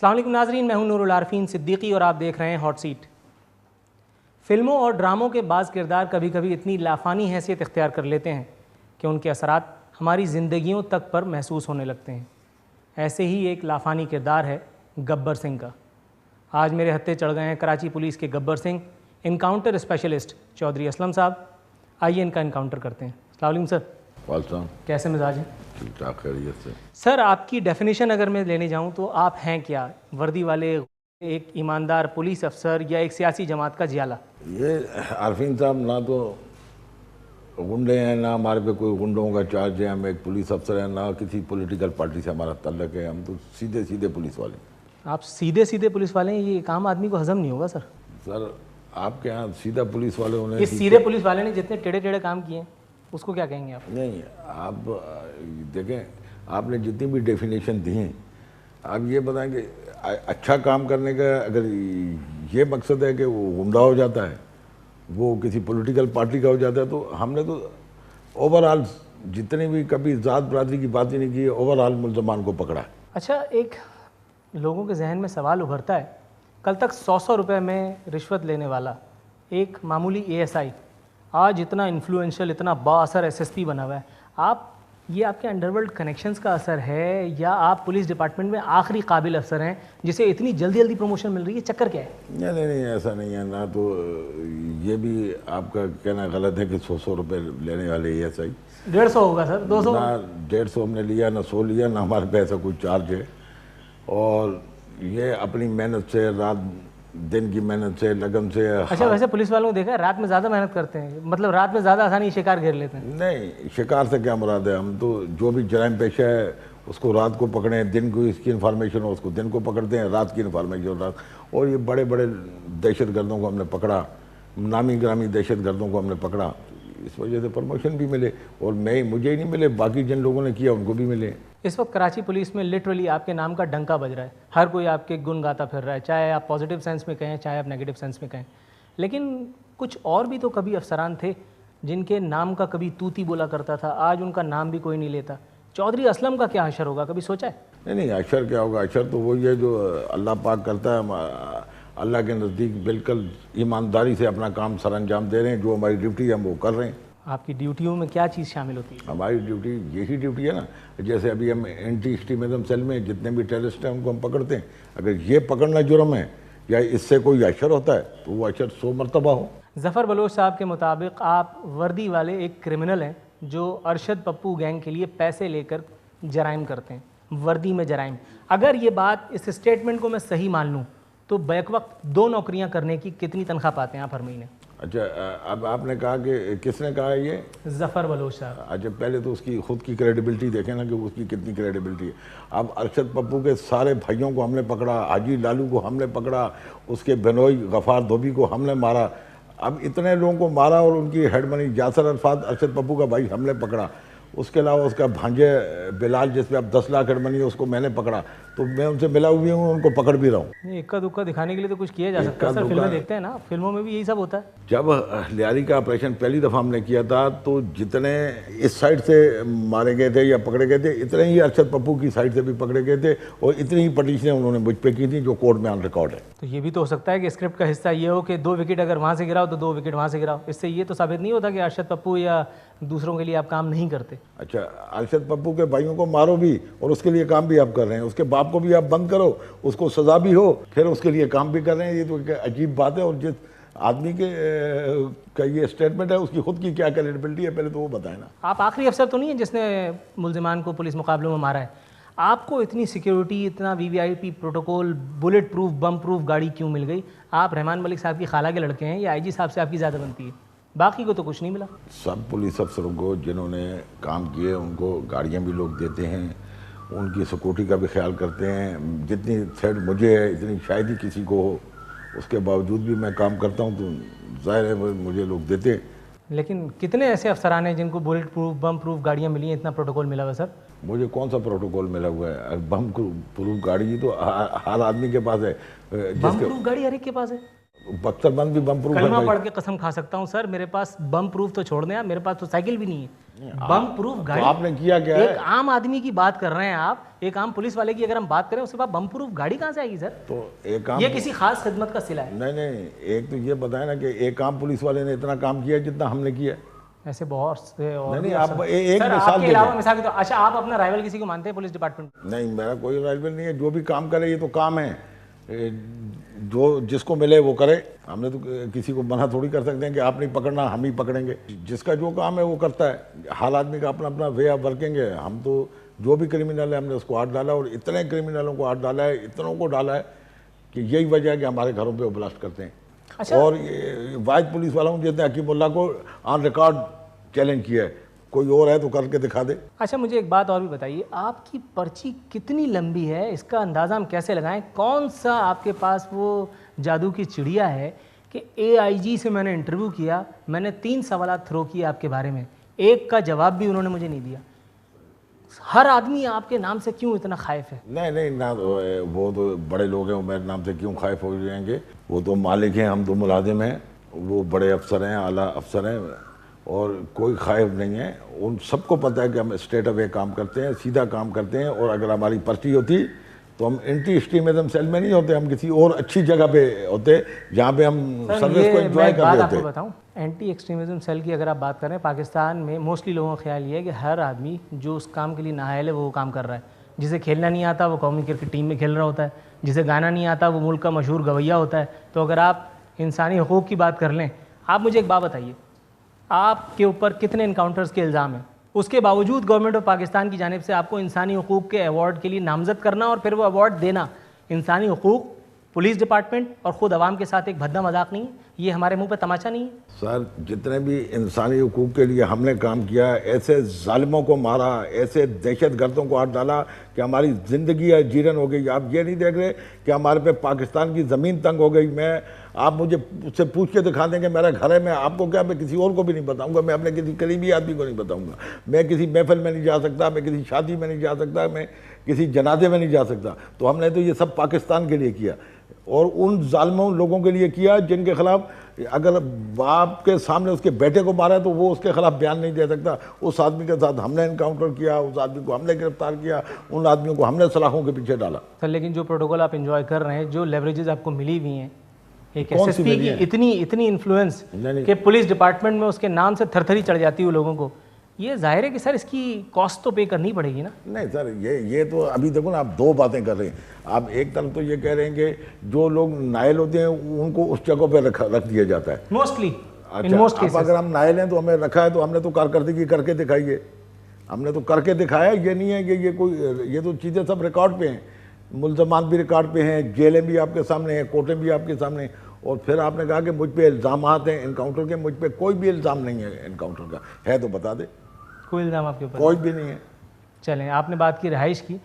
السلام علیکم ناظرین، میں ہوں نور العارفین صدیقی اور آپ دیکھ رہے ہیں ہاٹ سیٹ۔ فلموں اور ڈراموں کے بعض کردار کبھی کبھی اتنی لافانی حیثیت اختیار کر لیتے ہیں کہ ان کے اثرات ہماری زندگیوں تک پر محسوس ہونے لگتے ہیں۔ ایسے ہی ایک لافانی کردار ہے گبر سنگھ کا۔ آج میرے ہتھے چڑھ گئے ہیں کراچی پولیس کے گبر سنگھ، انکاؤنٹر اسپیشلسٹ چودھری اسلم صاحب۔ آئیے ان کا انکاؤنٹر کرتے ہیں۔ السلام علیکم سر۔ وعلیکم، کیسے مزاج ہیں؟ ٹھیک ٹھاک، خیریت سے۔ سر آپ کی ڈیفینیشن اگر میں لینے جاؤں تو آپ ہیں کیا؟ وردی والے، ایک ایماندار پولیس افسر، یا ایک سیاسی جماعت کا جیالہ؟ یہ عارفین صاحب نہ تو غنڈے ہیں، نہ ہمارے پہ کوئی غنڈوں کا چارج ہے، ہم ایک پولیس افسر ہیں، نہ کسی پولیٹیکل پارٹی سے ہمارا تعلق ہے، ہم تو سیدھے سیدھے پولیس والے ہیں۔ آپ سیدھے سیدھے پولیس والے ہیں، یہ ایک عام آدمی کو ہضم نہیں ہوگا سر۔ سر آپ کے ہاں سیدھا پولیس والے ہونے یہ سیدھے پولیس والے نے جتنے ٹیڑھے ٹیڑھے کام کیے ہیں اس کو کیا کہیں گے آپ؟ نہیں، آپ دیکھیں، آپ نے جتنی بھی ڈیفینیشن دی ہیں، آپ یہ بتائیں کہ اچھا کام کرنے کا اگر یہ مقصد ہے کہ وہ غنڈہ ہو جاتا ہے، وہ کسی پولیٹیکل پارٹی کا ہو جاتا ہے، تو ہم نے تو اوور آل جتنے بھی کبھی ذات برادری کی بات ہی نہیں کی، اوور آل ملزمان کو پکڑا ہے۔ اچھا، ایک لوگوں کے ذہن میں سوال ابھرتا ہے، کل تک 100 روپے میں رشوت لینے والا ایک معمولی ASI آج اتنا انفلوئنشل، اتنا با اثر SSP بنا ہوا ہے۔ یہ آپ کے انڈر ورلڈ کنیکشنز کا اثر ہے یا آپ پولیس ڈپارٹمنٹ میں آخری قابل افسر ہیں جسے اتنی جلدی جلدی پروموشن مل رہی ہے؟ چکر کیا ہے؟ نہیں، ایسا نہیں ہے۔ نہ تو یہ بھی آپ کا کہنا غلط ہے کہ 100 روپے لینے والے ASI 150 ہوگا سر، 200؟ نہ 150 ہم نے لیا، نہ 100 لیا، نہ ہمارے پہ ایسا کوئی چارج ہے۔ اور یہ اپنی محنت سے، رات دن کی محنت سے، لگن سے۔ اچھا، ویسے پولیس والوں کو دیکھا ہے رات میں زیادہ محنت کرتے ہیں، مطلب رات میں زیادہ آسانی شکار گھیر لیتے ہیں؟ نہیں، شکار سے کیا مراد ہے؟ ہم تو جو بھی جرائم پیشہ ہے اس کو رات کو پکڑیں، دن کو اس کی انفارمیشن ہو اس کو دن کو پکڑتے ہیں، رات کی انفارمیشن رات۔ اور یہ بڑے بڑے دہشت گردوں کو ہم نے پکڑا، نامی گرامی دہشت گردوں کو ہم نے پکڑا، اس وجہ سے پروموشن بھی ملے، اور مجھے ہی نہیں ملے، باقی جن لوگوں نے کیا ان کو بھی ملے۔ اس وقت کراچی پولیس میں لٹرلی آپ کے نام کا ڈنکا بج رہا ہے، ہر کوئی آپ کے گن گاتا پھر رہا ہے، چاہے آپ پازیٹیو سینس میں کہیں چاہے آپ نیگیٹو سینس میں کہیں۔ لیکن کچھ اور بھی تو کبھی افسران تھے جن کے نام کا کبھی توتی بولا کرتا تھا، آج ان کا نام بھی کوئی نہیں لیتا۔ چودھری اسلم کا کیا حشر ہوگا، کبھی سوچا ہے؟ نہیں، حشر کیا ہوگا؟ حشر تو وہی ہے جو اللہ پاک کرتا ہے۔ اللہ کے نزدیک بالکل ایمانداری سے اپنا کام سر انجام دے رہے ہیں، جو ہماری ڈیوٹی ہے ہم وہ کر رہے ہیں۔ آپ کی ڈیوٹیوں میں کیا چیز شامل ہوتی ہے؟ ہماری ڈیوٹی یہی ڈیوٹی ہے نا، جیسے ابھی ہم اینٹی ایکسٹریمزم سیل میں جتنے بھی ٹیررسٹ ہیں ان کو ہم پکڑتے ہیں، اگر یہ پکڑنا جرم ہے یا اس سے کوئی اشر ہوتا ہے تو وہ اشر 100 مرتبہ ہو۔ ظفر بلوچ صاحب کے مطابق آپ وردی والے ایک کرمنل ہیں جو ارشد پپو گینگ کے لیے پیسے لے کر جرائم کرتے ہیں، وردی میں جرائم۔ اگر یہ بات، اس اسٹیٹمنٹ کو میں صحیح مان لوں تو بیک وقت 2 نوکریاں کرنے کی کتنی تنخواہ پاتے ہیں آپ ہر مہینے؟ اچھا، اب آپ نے کہا کہ کس نے کہا ہے یہ؟ ظفر بلوچ صاحب۔ اچھا، پہلے تو اس کی خود کی کریڈیبلٹی دیکھیں نا کہ اس کی کتنی کریڈیبلٹی ہے۔ اب ارشد پپو کے سارے بھائیوں کو ہم نے پکڑا، حاجی لالو کو ہم نے پکڑا، اس کے بنوئی غفار دھوبی کو ہم نے مارا، اب اتنے لوگوں کو مارا، اور ان کی ہیڈ منی یاسر عرفات ارشد پپو کا بھائی ہم نے پکڑا، اس کے علاوہ اس کا بھانجے بلال جس پہ اب 10 لاکھ ہیڈ منی ہے اس کو میں نے پکڑا، تو میں ان سے ملا ہوئی ہوں، ان کو پکڑ بھی رہا ہوں۔ اکا دکا دکھانے کے لیے تو کچھ کیا جا سکتا ہے سر، فلمیں دیکھتے ہیں نا، فلموں میں بھی یہی سب ہوتا ہے۔ جب لیاری کا آپریشن پہلی دفعہ ہم نے کیا تھا تو جتنے اس سائڈ سے مارے گئے تھے یا پکڑے گئے تھے، اتنے ہی ارشد پپو کی سائڈ سے بھی پکڑے گئے تھے، اور اتنی ہی پٹیشنیں انہوں نے مجھ پہ کی تھیں جو کورٹ میں آن ریکارڈ ہے۔ تو یہ بھی تو ہو سکتا ہے کہ اسکرپٹ کا حصہ یہ ہو کہ 2 وکٹ اگر وہاں سے گراؤ تو 2 وکٹ وہاں سے گراؤ، اس سے یہ تو ثابت نہیں ہوتا کہ ارشد پپو یا دوسروں کے لیے آپ کام نہیں کرتے۔ اچھا، ارشد پپو کے بھائیوں کو مارو بھی اور اس کے لیے کام بھی آپ کر رہے ہیں، اس کے باپ کو بھی آپ بند کرو، اس کو سزا بھی ہو، پھر اس کے لیے کام بھی کر رہے ہیں، یہ تو ایک عجیب بات ہے۔ اور جس آدمی کے کا یہ اسٹیٹمنٹ ہے اس کی خود کی کیا کریڈیبلٹی ہے پہلے تو وہ بتائیں نا۔ آپ آخری افسر تو نہیں ہیں جس نے ملزمان کو پولیس مقابلوں میں مارا ہے؟ آپ کو اتنی سیکیورٹی، اتنا VVIP protocol, bullet proof, bomb proof گاڑی کیوں مل گئی؟ آپ رحمان ملک صاحب کی خالہ کے لڑکے ہیں یا IG صاحب سے آپ کی زیادہ بنتی ہے؟ باقی کو تو کچھ نہیں ملا۔ سب پولیس افسروں کو جنہوں نے کام کیے ان کو گاڑیاں بھی لوگ دیتے ہیں، ان کی سیکورٹی کا بھی خیال کرتے ہیں، جتنی تھریٹ مجھے ہے اتنی شاید ہی کسی کو ہو، اس کے باوجود بھی میں کام کرتا ہوں تو ظاہر ہے مجھے لوگ دیتے ہیں۔ لیکن کتنے ایسے افسران ہیں جن کو بلٹ پروف، بم پروف گاڑیاں ملی ہیں، اتنا پروٹوکول ملا ہوا سر؟ مجھے کون سا پروٹوکول ملا ہوا ہے؟ بم پروف گاڑی تو ہر آدمی کے پاس ہے۔ بم پروف گاڑی ہر ایک کے پاس ہے؟ बख्तर बंद भी बम प्रूफ है कलमा भाई। पढ़ के कसम खा सकता हूँ सर, मेरे पास बम प्रूफ तो छोड़ दें आप, मेरे पास तो साइकिल भी नहीं है। बम प्रूफ तो गाड़ी आपने किया क्या है? एक आम आदमी की बात कर रहे हैं आप, एक आम पुलिस वाले की अगर हम बात करें उसके बाद बम प्रूफ गाड़ी कहाँ से आएगी सर? तो एक काम, ये किसी खास खिदमत का सिला है। नहीं, एक तो ये बताया ना कि एक आम पुलिस वाले ने इतना काम किया जितना हमने किया। ऐसे बहुत से और नहीं, भी आप अफसर- एक सर, मिसाल आपके दे अलावा दें। मिसाल के तो अच्छा, आप अपना राइवल किसी को मानते हैं पुलिस डिपार्टमेंट? नहीं, मेरा कोई राइवल नहीं है, जो भी काम करे ये तो काम है, जो जिसको मिले वो करे। हमने तो किसी को मना थोड़ी कर सकते हैं कि आप नहीं पकड़ना, हम ही पकड़ेंगे। जिसका जो काम है वो करता है, हर आदमी का अपना अपना वे ऑफ वर्किंग है। हम तो जो भी क्रिमिनल है हमने उसको हाथ डाला, और इतने क्रिमिनलों को हाथ डाला है, इतनों को डाला है कि यही वजह है कि हमारे घरों पे वो ब्लास्ट करते हैं। अच्छा। और ये वाइद पुलिस वालों जिसने हकीमुल्लाह को ऑन रिकॉर्ड चैलेंज किया है, कोई और है तो करके दिखा दे। अच्छा, मुझे एक बात और भी बताइए, आपकी पर्ची कितनी लंबी है, इसका अंदाज़ा हम कैसे लगाएं? कौन सा आपके पास वो जादू की चिड़िया है कि AIG से मैंने इंटरव्यू किया, मैंने 3 सवाल थ्रो किए आपके बारे में, एक का जवाब भी उन्होंने मुझे नहीं दिया। हर आदमी आपके नाम से क्यों इतना खाइफ है? नहीं ना, वो तो बड़े लोग हैं, वो मेरे नाम से क्यों खाइफ हो जाएंगे? वो तो मालिक हैं, हम तो मुलाजिम हैं, वो बड़े अफसर हैं, आला अफसर हैं, और कोई खाइफ नहीं है। उन सबको पता है कि हम स्ट्रेट अवे काम करते हैं, सीधा काम करते हैं। और अगर हमारी पर्ची होती तो हम एंटी एक्सट्रीमिज्म सेल में नहीं होते, हम किसी और अच्छी जगह पे होते जहाँ पे हम सर्विस को एंजॉय कर रहे होते। आपको बताऊं, एंटी एक्सट्रीमिज्म सेल की अगर आप बात करें, पाकिस्तान में मोस्टली लोगों का ख्याल ये है कि हर आदमी जो उस काम के लिए नाअहल है वो काम कर रहा है। जिसे खेलना नहीं आता वो कौमी क्रिकेट टीम में खेल रहा होता है, जिसे गाना नहीं आता वो मुल्क का मशहूर गवैया होता है। तो अगर आप इंसानी हुकूक़ की बात कर लें, आप मुझे एक बात बताइए, आपके ऊपर कितने इनकाउंटर्स के इल्ज़ाम हैं? उसके बावजूद गवर्नमेंट ऑफ पाकिस्तान की जानिब से आपको इंसानी हुकूक़ के अवार्ड के लिए नामज़द करना और फिर वो अवार्ड देना, इंसानी हुकूक़, पुलिस डिपार्टमेंट और ख़ुद आवाम के साथ एक भद्दा मजाक नहीं है? ये हमारे मुंह पे तमाचा नहीं है? सर, जितने भी इंसानी हुकूक़ के लिए हमने काम किया, ऐसे जालिमों को मारा, ऐसे दहशत गर्दों को हाथ डाला कि हमारी ज़िंदगी जीरन हो गई। आप ये नहीं देख रहे कि हमारे पे पाकिस्तान की ज़मीन तंग हो गई। आप मुझे उससे पूछ के दिखा देंगे मेरा घर है, मैं आपको क्या, मैं किसी और को भी नहीं बताऊंगा, मैं अपने किसी करीबी आदमी को नहीं बताऊंगा, मैं किसी महफिल में नहीं जा सकता, मैं किसी शादी में नहीं जा सकता, मैं किसी जनाजे में नहीं जा सकता। तो हमने तो ये सब पाकिस्तान के लिए किया, और उन जालिमों लोगों के लिए किया जिनके खिलाफ अगर बाप के सामने उसके बेटे को मारा है तो वो उसके खिलाफ बयान नहीं दे सकता। उस आदमी के साथ हमने इनकाउंटर किया, उस आदमी को हमने गिरफ्तार किया, उन आदमियों को हमने सलाखों के पीछे डाला। सर, लेकिन जो प्रोटोकॉल आप एंजॉय कर रहे हैं, जो लेवरेजेस आपको मिली हुई हैं, एक कौन सी SSP मिली की है? इतनी इन्फ्लुएंस नहीं। कि पुलिस डिपार्टमेंट में उसके नाम से थरथरी चढ़ जाती है लोगों को, ये जाहिर है कि सर इसकी कॉस्ट तो पे करनी पड़ेगी ना? नहीं सर, ये तो अभी देखो ना, आप दो बातें कर रहे हैं। आप एक तरफ तो ये कह रहे हैं कि जो लोग नायल होते हैं उनको उस जगह पे रख दिया जाता है मोस्टली इन अच्छा, मोस्ट अब केसेस। अगर हम नायल हैं तो हमें रखा है, तो हमने तो कारकर्दगी करके दिखाई है, हमने तो करके दिखाया। ये नहीं है कि ये तो चीज़ें सब रिकॉर्ड पे हैं, मुल्ज़मात भी रिकॉर्ड पे हैं, जेलें भी आपके सामने हैं, कोर्टें भी आपके सामने। और फिर आपने कहा कि मुझ पे इल्ज़ामात हैं इनकाउंटर के, मुझ पे कोई भी इल्ज़ाम नहीं है इनकाउंटर का, है तो बता दे। कोई इल्ज़ाम आपके ऊपर? कोई भी नहीं है। चलें, आपने बात की रहाइश की।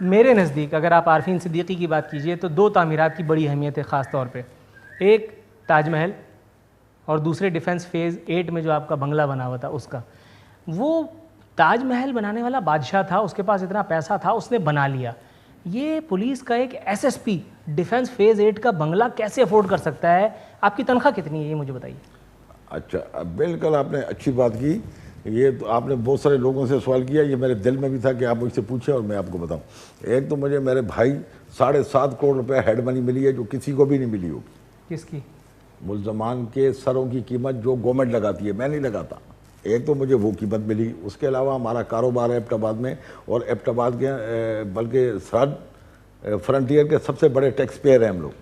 मेरे नज़दीक अगर आप आरफीन सिद्दीकी की बात कीजिए तो 2 तामीरात की बड़ी अहमियत है ख़ास तौर पे, एक ताजमहल और दूसरे डिफेंस फेज़ 8 में जो आपका बंगला बना हुआ था उसका। वो ताजमहल बनाने वाला बादशाह था, उसके पास इतना पैसा था, उसने बना लिया। ये पुलिस का एक SSP डिफेंस फेज़ 8 का बंगला कैसे अफोर्ड कर सकता है? आपकी तनख्वाह कितनी है ये मुझे बताइए। अच्छा, अब बिल्कुल आपने अच्छी बात की। ये तो आपने बहुत सारे लोगों से सवाल किया, ये मेरे दिल में भी था कि आप मुझसे पूछें और मैं आपको बताऊं। एक तो मुझे मेरे भाई 7.5 करोड़ रुपए हेड मनी मिली है, जो किसी को भी नहीं मिली होगी। किसकी? मुल्ज़मान के सरों की कीमत जो गवर्नमेंट लगाती है, मैं नहीं लगाता। एक तो मुझे वो कीमत मिली। उसके अलावा हमारा कारोबार है एबटाबाद में, और एबटाबाद के बल्कि सरहद फ्रंटियर के सबसे बड़े टैक्स पेयर हैं हम लोग,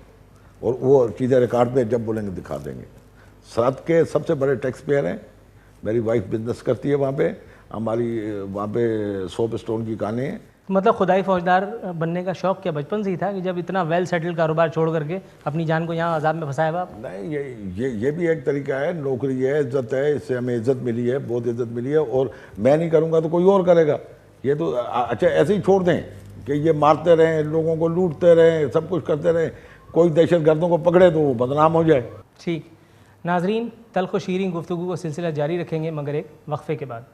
और वो चीज़ें रिकॉर्ड पे जब बोलेंगे दिखा देंगे। सरहद के सबसे बड़े टैक्स पेयर हैं। मेरी वाइफ बिजनेस करती है वहाँ पे, हमारी वहाँ पे सोप स्टोन की कानें हैं। मतलब खुदाई फौजदार बनने का शौक़ क्या बचपन से ही था कि जब इतना वेल सेटल्ड कारोबार छोड़ करके अपनी जान को यहाँ अजाब में फंसाया बाप? नहीं, ये भी एक तरीका है, नौकरी है, इज्जत है, इससे हमें इज्जत मिली है, बहुत इज्जत मिली है, और मैं नहीं करूँगा तो कोई और करेगा। ये तो अच्छा ऐसे ही छोड़ दें कि ये मारते रहें, लोगों को लूटते रहें, सब कुछ करते रहें, कोई दहशत गर्दों को पकड़े तो वो बदनाम हो जाए। ठीक नाजरीन, तल्ख़ व शीरीन गुफ्तगू को सिलसिला जारी रखेंगे मगर एक वक्फ़े के बाद।